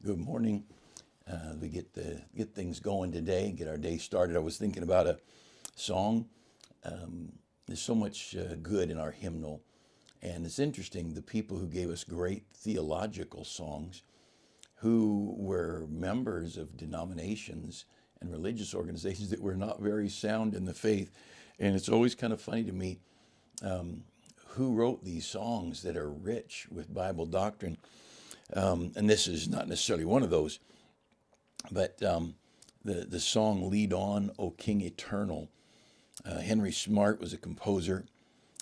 Good morning. We get things going today, get our day started. I was thinking about a song. There's so much good in our hymnal, and it's interesting the people who gave us great theological songs, who were members of denominations and religious organizations that were not very sound in the faith, and it's always kind of funny to me who wrote these songs that are rich with Bible doctrine. And this is not necessarily one of those, but the song "Lead On, O King Eternal." Henry Smart was a composer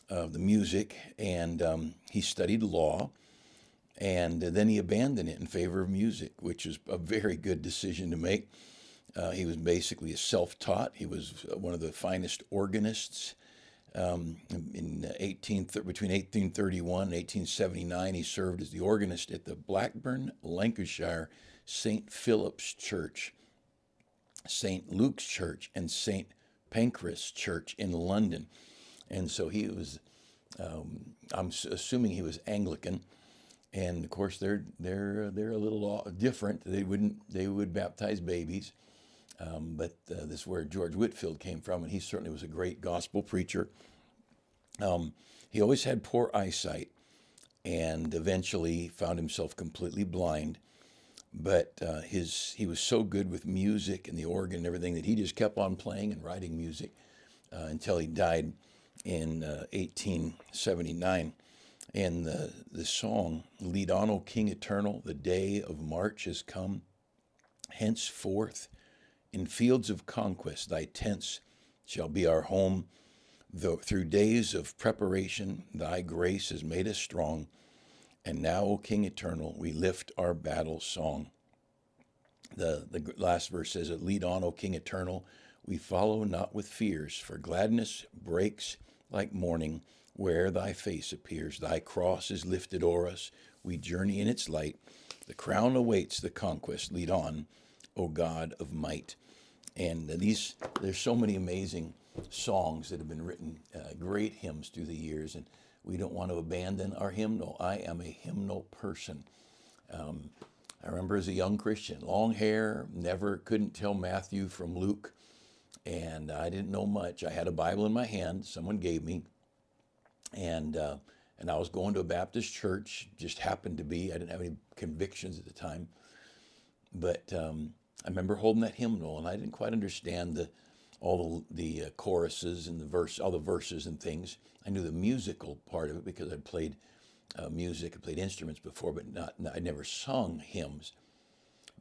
of the music, and he studied law, and then he abandoned it in favor of music, which was a very good decision to make. He was basically a self-taught. He was one of the finest organists. Between 1831 and 1879, he served as the organist at the Blackburn, Lancashire St. Philip's Church, St. Luke's Church, and St. Pancras Church in London. And so he was, I'm assuming he was Anglican. And of course, they're a little different. They would baptize babies. But this is where George Whitefield came from, and he certainly was a great gospel preacher. He always had poor eyesight and eventually found himself completely blind. But he was so good with music and the organ and everything that he just kept on playing and writing music until he died in 1879. And the song, "Lead on, O King Eternal, the day of March has come. Henceforth, in fields of conquest, thy tents shall be our home. Though through days of preparation, thy grace has made us strong. And now, O King Eternal, we lift our battle song." The last verse says, "Lead on, O King Eternal, we follow not with fears, for gladness breaks like morning where thy face appears. Thy cross is lifted o'er us, we journey in its light. The crown awaits the conquest. Lead on, O God of might." And there's so many amazing songs that have been written, great hymns through the years, and we don't want to abandon our hymnal. I am a hymnal person. I remember as a young Christian, long hair, never couldn't tell Matthew from Luke, and I didn't know much. I had a Bible in my hand, someone gave me, and I was going to a Baptist church, just happened to be. I didn't have any convictions at the time, but I remember holding that hymnal, and I didn't quite understand all the choruses and all the verses and things. I knew the musical part of it because I'd played music, I played instruments before, but I never sung hymns.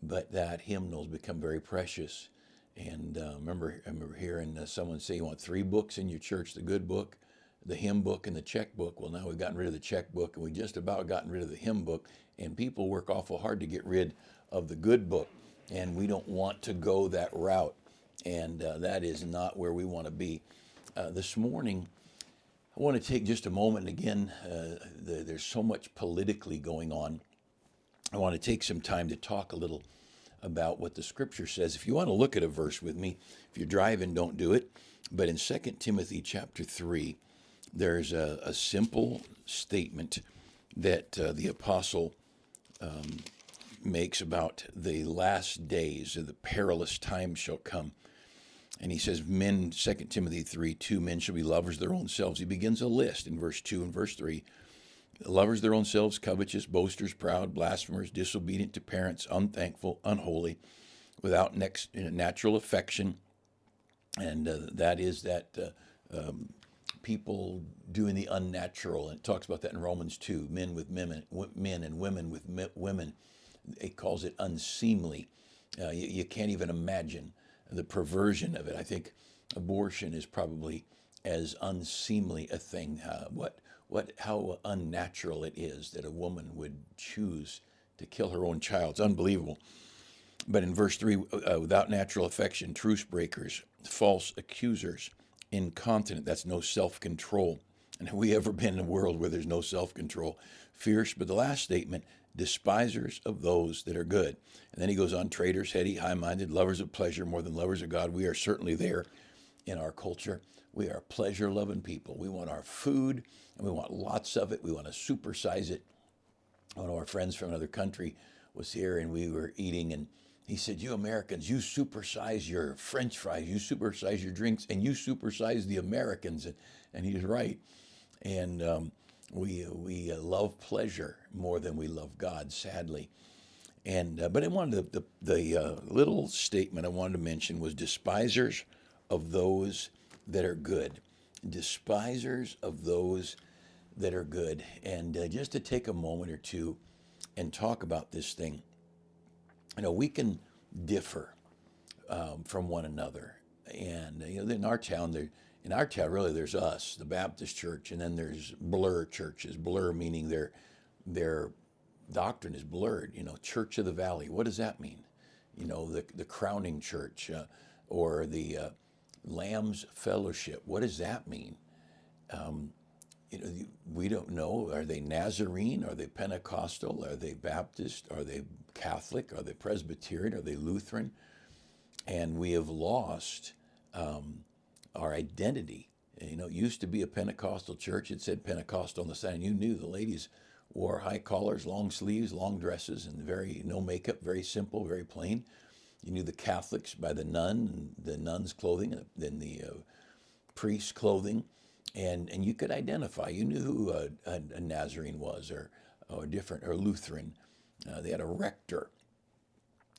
But that hymnal's become very precious. And I remember hearing someone say, "You want three books in your church: the good book, the hymn book, and the checkbook." Well, now we've gotten rid of the checkbook, and we just about gotten rid of the hymn book. And people work awful hard to get rid of the good book, and we don't want to go that route. And that is not where we want to be. This morning, I want to take just a moment. Again, there's so much politically going on. I want to take some time to talk a little about what the scripture says. If you want to look at a verse with me, if you're driving, don't do it. But in 2 Timothy chapter 3, there's a simple statement that the apostle makes about the last days, or the perilous time shall come. And he says, 2 Timothy 3:2, men shall be lovers of their own selves. He begins a list in verse 2 and verse 3. Lovers of their own selves, covetous, boasters, proud, blasphemers, disobedient to parents, unthankful, unholy, without natural affection. And that is that people doing the unnatural. And it talks about that in Romans 2, men and women with women. It calls it unseemly. You can't even imagine the perversion of it. I think abortion is probably as unseemly a thing. How unnatural it is that a woman would choose to kill her own child. It's unbelievable. But in verse 3, without natural affection, truce breakers, false accusers, incontinent, that's no self-control. And have we ever been in a world where there's no self-control? Fierce, but the last statement, despisers of those that are good. And then he goes on, traitors, heady, high-minded, lovers of pleasure more than lovers of God. We are certainly there in our culture. We are pleasure-loving people. We want our food, and we want lots of it. We want to supersize it. One of our friends from another country was here, and we were eating, and he said, "You Americans, you supersize your French fries, you supersize your drinks, and you supersize the Americans." And he's right. And we love pleasure more than we love God, sadly. And but I wanted the little statement I wanted to mention was despisers of those that are good, despisers of those that are good. And just to take a moment or two and talk about this thing, we can differ from one another. And in our town, really, there's us, the Baptist church, and then there's blur churches. Blur meaning their doctrine is blurred. Church of the Valley. What does that mean? The Crowning Church, or the Lamb's Fellowship. What does that mean? We don't know. Are they Nazarene? Are they Pentecostal? Are they Baptist? Are they Catholic? Are they Presbyterian? Are they Lutheran? And we have lost our identity. It used to be a Pentecostal church. It said Pentecostal on the sign. You knew the ladies wore high collars, long sleeves, long dresses, and no makeup, very simple, very plain. You knew the Catholics by the nun, and the nun's clothing, and then the priest's clothing, and you could identify. You knew who a Nazarene was, or different, or Lutheran. They had a rector,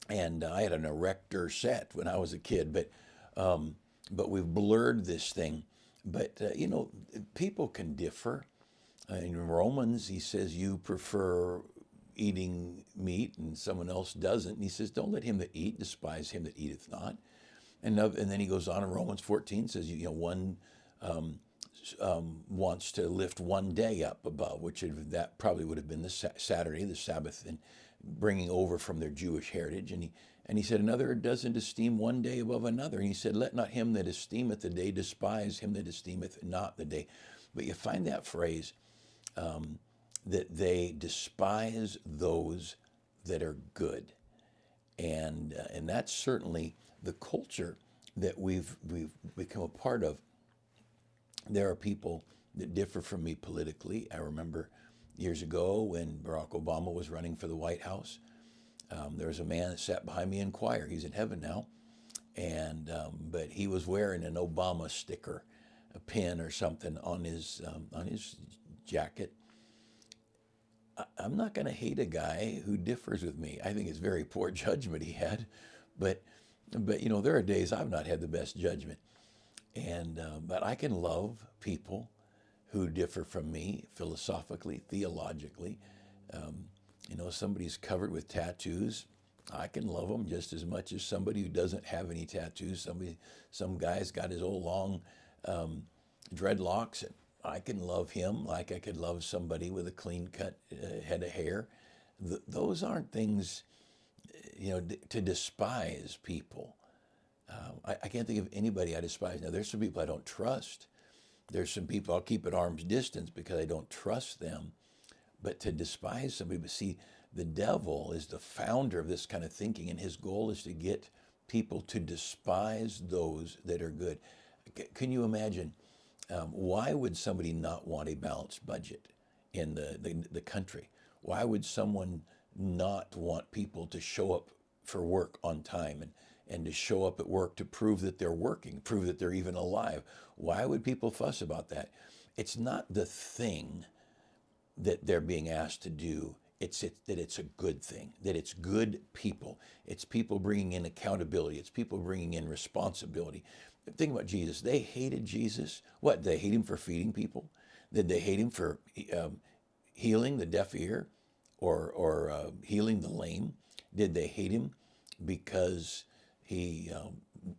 and I had an erector set when I was a kid, but we've blurred this thing. But people can differ. In Romans, he says you prefer eating meat and someone else doesn't. And he says, don't let him that eat despise him that eateth not. And then he goes on in Romans 14, says, one wants to lift one day up above, that probably would have been the Saturday, the Sabbath, and bringing over from their Jewish heritage. And he said, another doesn't esteem one day above another. And he said, let not him that esteemeth the day despise him that esteemeth not the day. But you find that phrase, that they despise those that are good. And that's certainly the culture that we've become a part of. There are people that differ from me politically. I remember years ago when Barack Obama was running for the White House, there was a man that sat behind me in choir. He's in heaven now. But he was wearing an Obama sticker, a pin or something on his jacket. I'm not going to hate a guy who differs with me. I think it's very poor judgment he had, but there are days I've not had the best judgment, but I can love people who differ from me philosophically, theologically. Somebody's covered with tattoos. I can love them just as much as somebody who doesn't have any tattoos. Some guy's got his old long dreadlocks. I can love him like I could love somebody with a clean-cut head of hair. Those aren't things, to despise people. I can't think of anybody I despise. Now, there's some people I don't trust. There's some people I'll keep at arm's distance because I don't trust them. But to despise somebody, but see, the devil is the founder of this kind of thinking, and his goal is to get people to despise those that are good. Can you imagine? Why would somebody not want a balanced budget in the country? Why would someone not want people to show up for work on time and to show up at work to prove that they're working, prove that they're even alive? Why would people fuss about that? It's not the thing that they're being asked to do. It's that it's a good thing, that it's good people. It's people bringing in accountability. It's people bringing in responsibility. Think about Jesus. They hated Jesus. What? Did they hate him for feeding people? Did they hate him for healing the deaf ear or healing the lame? Did they hate him because he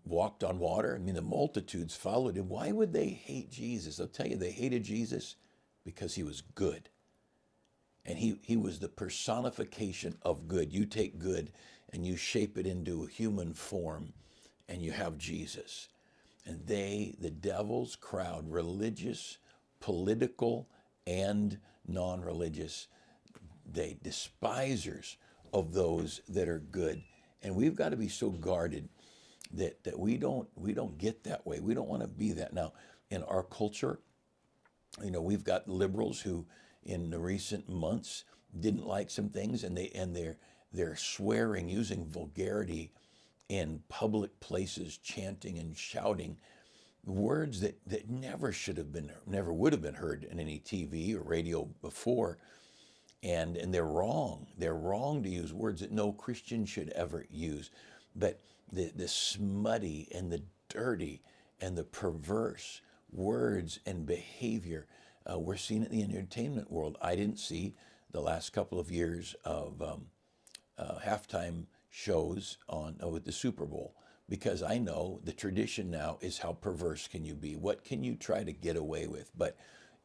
walked on water? I mean, the multitudes followed him. Why would they hate Jesus? I'll tell you, they hated Jesus because he was good. And he was the personification of good. You take good and you shape it into a human form, and you have Jesus. And the devil's crowd, religious, political, and non-religious, they despisers of those that are good. And we've got to be so guarded that we don't get that way. We don't want to be that. Now, in our culture, we've got liberals who in the recent months didn't like some things, and They're swearing, using vulgarity in public places, chanting and shouting words that never would have been heard in any TV or radio before. And they're wrong. They're wrong to use words that no Christian should ever use. But the smutty and the dirty and the perverse words and behavior we're seeing it in the entertainment world. I didn't see the last couple of years of halftime shows on with the Super Bowl, because I know the tradition now is how perverse can you be? What can you try to get away with? But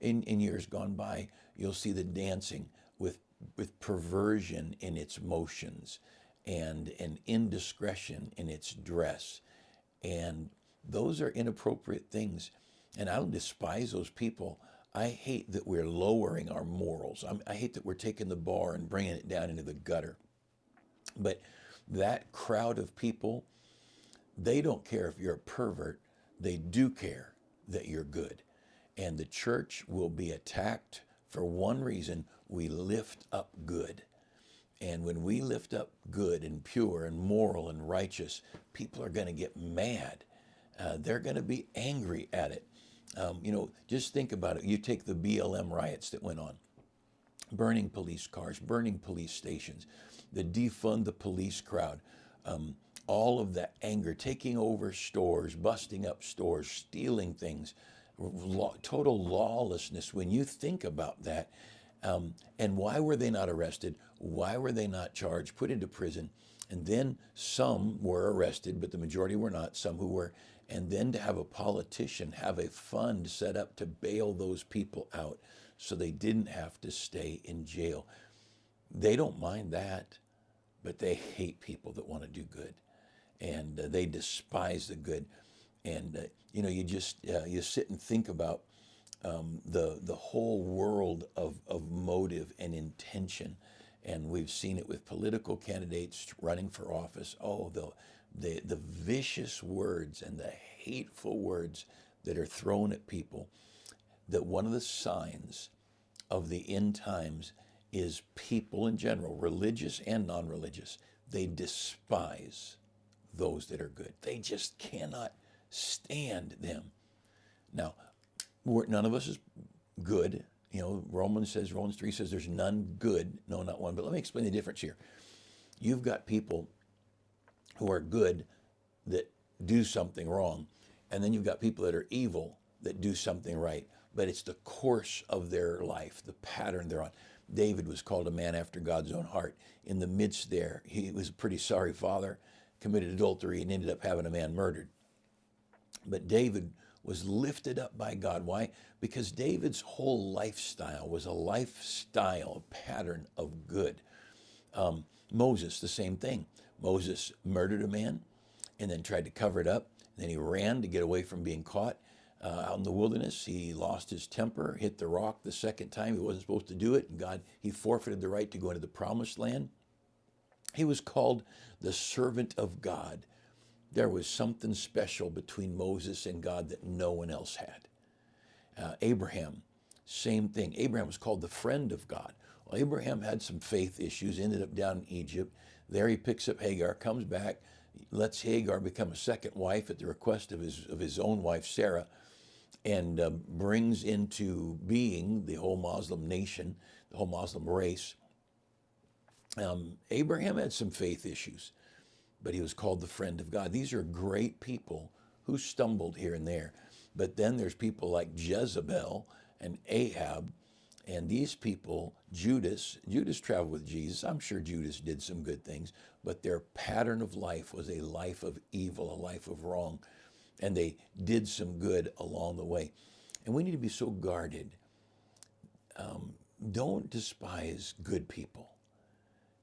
in years gone by, you'll see the dancing with perversion in its motions and an indiscretion in its dress. And those are inappropriate things. And I don't despise those people. I hate that we're lowering our morals. I hate that we're taking the bar and bringing it down into the gutter. But that crowd of people, they don't care if you're a pervert. They do care that you're good. And the church will be attacked for one reason: we lift up good. And when we lift up good and pure and moral and righteous, people are going to get mad. They're going to be angry at it. Just think about it. You take the BLM riots that went on, burning police cars, burning police stations, the defund the police crowd, all of that anger, taking over stores, busting up stores, stealing things, total lawlessness. When you think about that, and why were they not arrested? Why were they not charged, put into prison? And then some were arrested, but the majority were not, some who were. And then to have a politician have a fund set up to bail those people out so they didn't have to stay in jail. They don't mind that, but they hate people that want to do good. And they despise the good. And, you sit and think about the whole world of motive and intention. And we've seen it with political candidates running for office. Oh, the vicious words and the hateful words that are thrown at people. That one of the signs of the end times is people in general, religious and non-religious, they despise those that are good. They just cannot stand them. Now, none of us is good. Romans 3 says there's none good, no, not one. But let me explain the difference here. You've got people who are good that do something wrong, and then you've got people that are evil that do something right. But it's the course of their life, the pattern they're on. David was called a man after God's own heart. In the midst there, he was a pretty sorry father, committed adultery, and ended up having a man murdered. But David was lifted up by God. Why? Because David's whole lifestyle was a lifestyle, a pattern of good. Moses, the same thing. Moses murdered a man and then tried to cover it up. And then he ran to get away from being caught. Out in the wilderness, he lost his temper, hit the rock the second time. He wasn't supposed to do it. And he forfeited the right to go into the promised land. He was called the servant of God. There was something special between Moses and God that no one else had. Abraham, same thing. Abraham was called the friend of God. Well, Abraham had some faith issues, ended up down in Egypt. There he picks up Hagar, comes back, lets Hagar become a second wife at the request of his own wife, Sarah, and brings into being the whole Muslim nation, the whole Muslim race. Abraham had some faith issues, but he was called the friend of God. These are great people who stumbled here and there. But then there's people like Jezebel and Ahab, and these people, Judas traveled with Jesus. I'm sure Judas did some good things, but their pattern of life was a life of evil, a life of wrong, and they did some good along the way. And we need to be so guarded. Don't despise good people.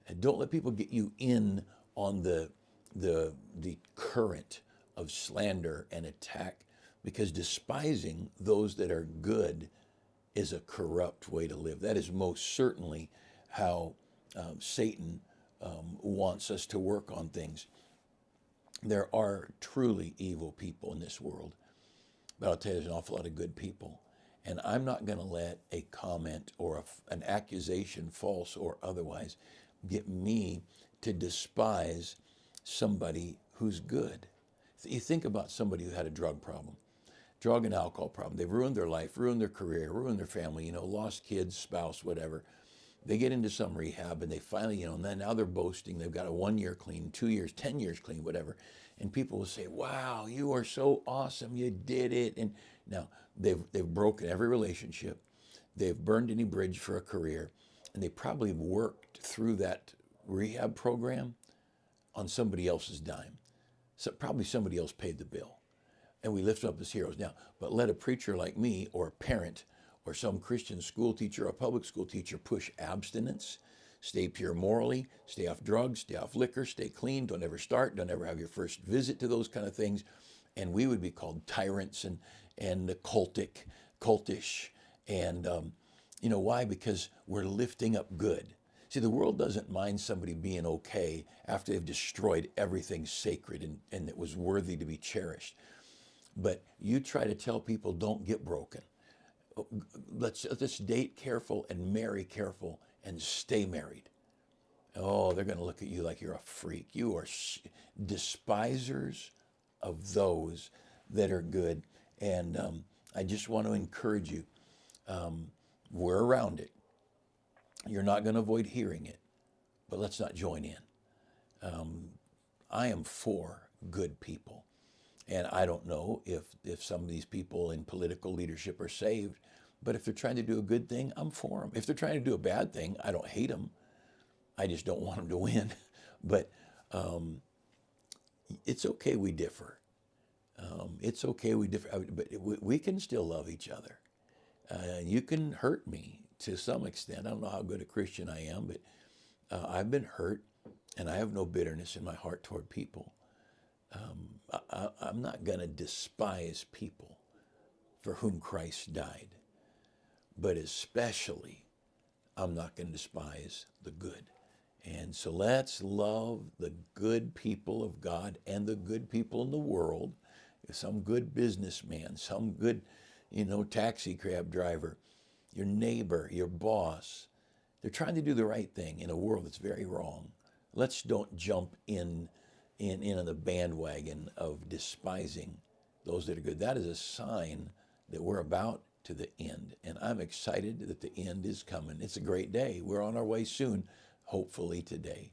And don't let people get you in on the current of slander and attack, because despising those that are good is a corrupt way to live. That is most certainly how Satan wants us to work on things. There are truly evil people in this world, but I'll tell you, there's an awful lot of good people. And I'm not going to let a comment or an accusation, false or otherwise, get me to despise somebody who's good. You think about somebody who had a drug problem, drug and alcohol problem. They've ruined their life, ruined their career, ruined their family, lost kids, spouse, whatever. They get into some rehab and they finally, and then now they're boasting. They've got a 1 year clean, 2 years, 10 years clean, whatever. And people will say, wow, you are so awesome. You did it. And now they've broken every relationship. They've burned any bridge for a career. And they probably have worked through that rehab program on somebody else's dime. So probably somebody else paid the bill. And we lift up as heroes. Now, but let a preacher like me or a parent or some Christian school teacher or public school teacher push abstinence, stay pure morally, stay off drugs, stay off liquor, stay clean, don't ever start, don't ever have your first visit to those kind of things. And we would be called tyrants and cultish. And why? Because we're lifting up good. See, the world doesn't mind somebody being okay after they've destroyed everything sacred and that was worthy to be cherished. But you try to tell people don't get broken. Let's date careful and marry careful and stay married. Oh, they're going to look at you like you're a freak. You are despisers of those that are good. And I just want to encourage you. We're around it. You're not going to avoid hearing it, but let's not join in. I am for good people. And I don't know if some of these people in political leadership are saved, but if they're trying to do a good thing, I'm for them. If they're trying to do a bad thing, I don't hate them. I just don't want them to win. But it's okay we differ. It's okay we differ, but we can still love each other. You can hurt me to some extent. I don't know how good a Christian I am, but I've been hurt, and I have no bitterness in my heart toward people. I'm not going to despise people for whom Christ died, but especially I'm not going to despise the good. And so let's love the good people of God and the good people in the world. Some good businessman, some good, taxi cab driver, your neighbor, your boss. They're trying to do the right thing in a world that's very wrong. Let's don't jump in on the bandwagon of despising those that are good. That is a sign that we're about to the end. And I'm excited that the end is coming. It's a great day. We're on our way soon, hopefully today.